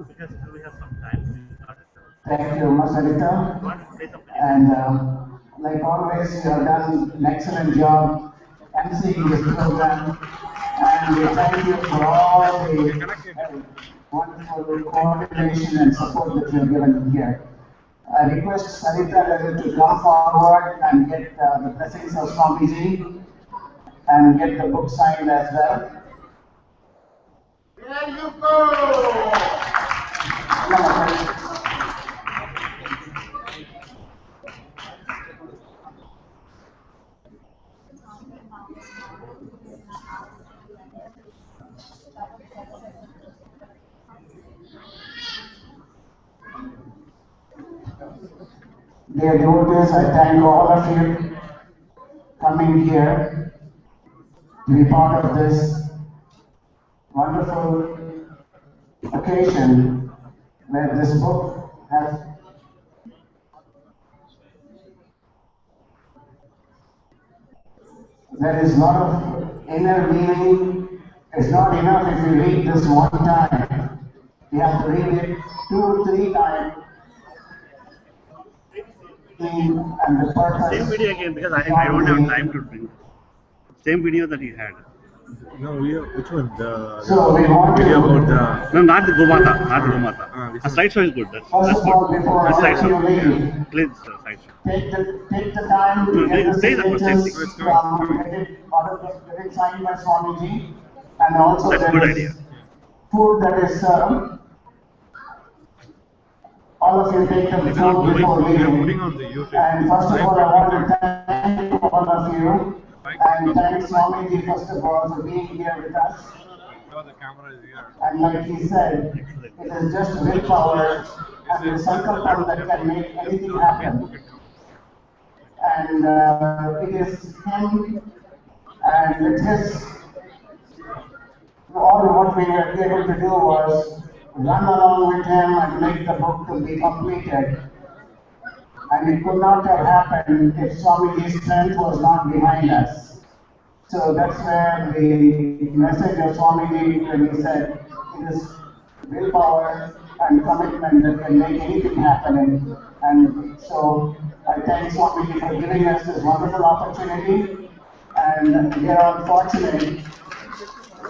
Because we have some time. Thank you, Masarita. And like always, you have done an excellent job emceeing this program. And we thank you for all the wonderful coordination and support that you have given here. I request Sarita to come forward and get the blessings of Swamiji and get the book signed as well. There you go! Dear devotees, I thank all of you coming here to be part of this wonderful occasion where this book has there is a lot of inner meaning. It's not enough if you read this one time. You have to read it 2 or 3 times. And the purpose. Same video again because I don't have time to bring. Same video that he had. No, which one? So we want Video to. about the. No, not the Gomata. Not the Gomata. This A one. slideshow is good. That's First of all, good. before A all of slideshow. you leave, Please, slideshow. take the time to No, get the say that, signatures let's go. from get it signed by Swamiji, and also That's a there good is idea. food that is served. All of you take the They're not food moving. before They're leaving. putting on the YouTube. And first of all, I want to thank all of you and thank Swamiji first of all for being here with us. Oh, the camera is here. And like he said, it is just willpower and the sankalpam that can make anything happen. And it is him and with his, all what we were able to do was run along with him and make the book to be completed. And it could not have happened if Swamiji's strength was not behind us. So that's where the message of Swamiji when he said it is willpower and commitment that can make anything happen. And so I thank Swamiji for giving us this wonderful opportunity. And we are unfortunate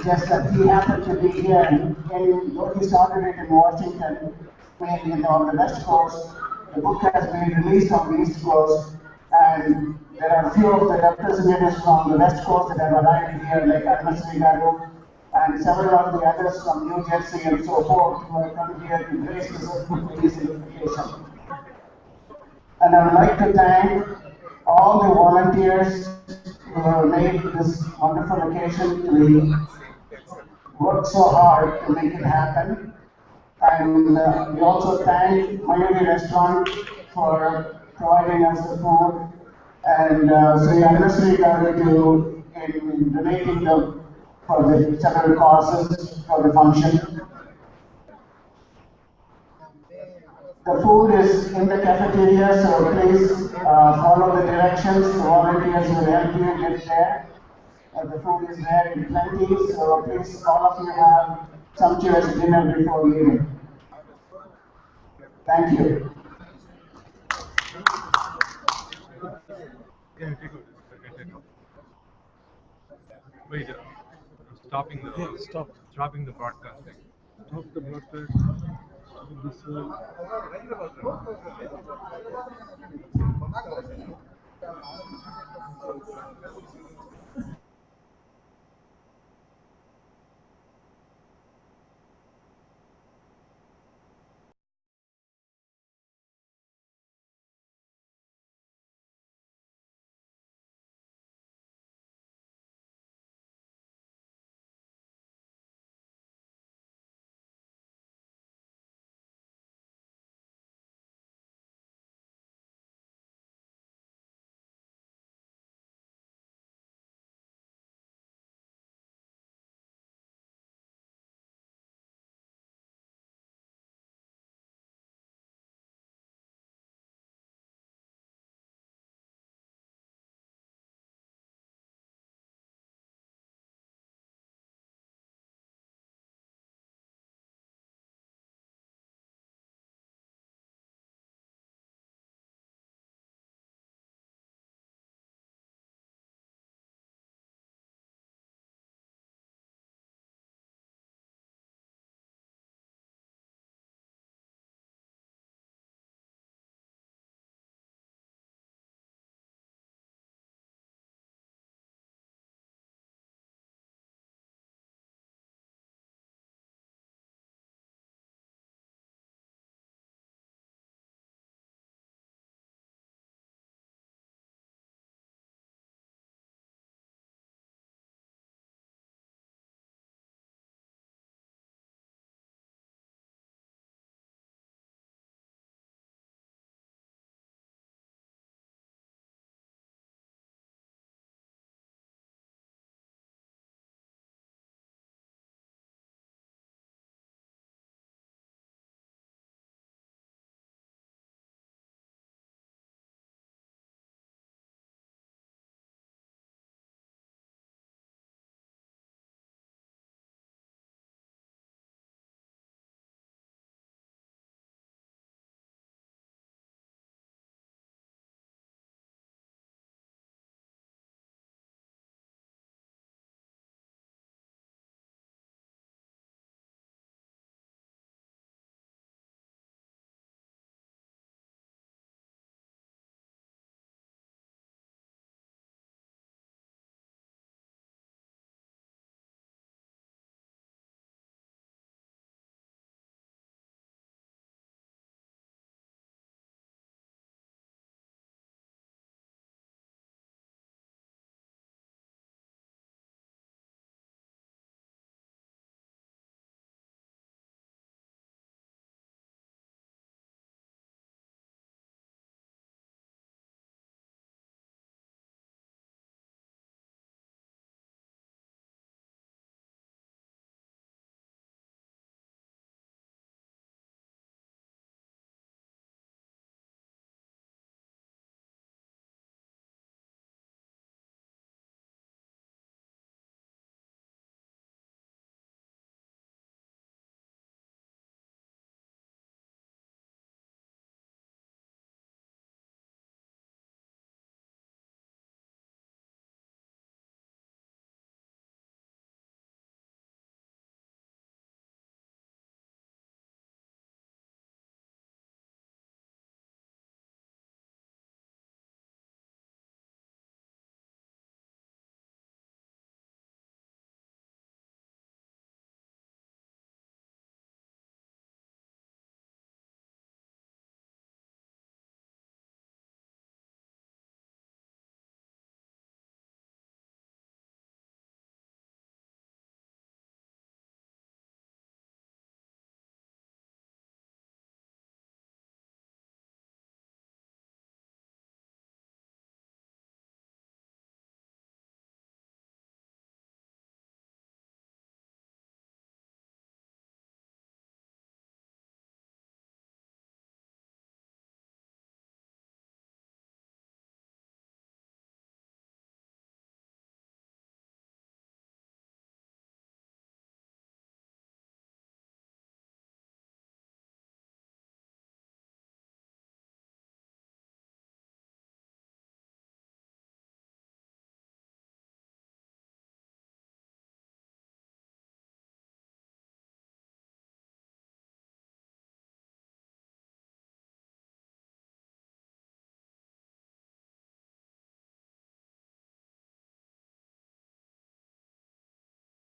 just that he happened to be here. Though he started it in Washington, mainly on the West Coast, the book has been released on the East Coast. And there are a few of the representatives from the West Coast that have arrived here, like Armasri Garu, and several of the others from New Jersey and so forth, who have come here to grace this invitation. And I would like to thank all the volunteers who have made this wonderful occasion to be worked so hard to make it happen. And we also thank Mayuri Restaurant for providing us the food, and Sri Anasri Garu in donating for the several causes for the function. The food is in the cafeteria, so please follow the directions. The volunteers will help you get there. The food is there in plenty, so please all of you have sumptuous dinner before leaving. Thank you. Yeah, take over. Wait, stopping the. Yeah, stop. Stopping the broadcasting. Stop the broadcast. This one.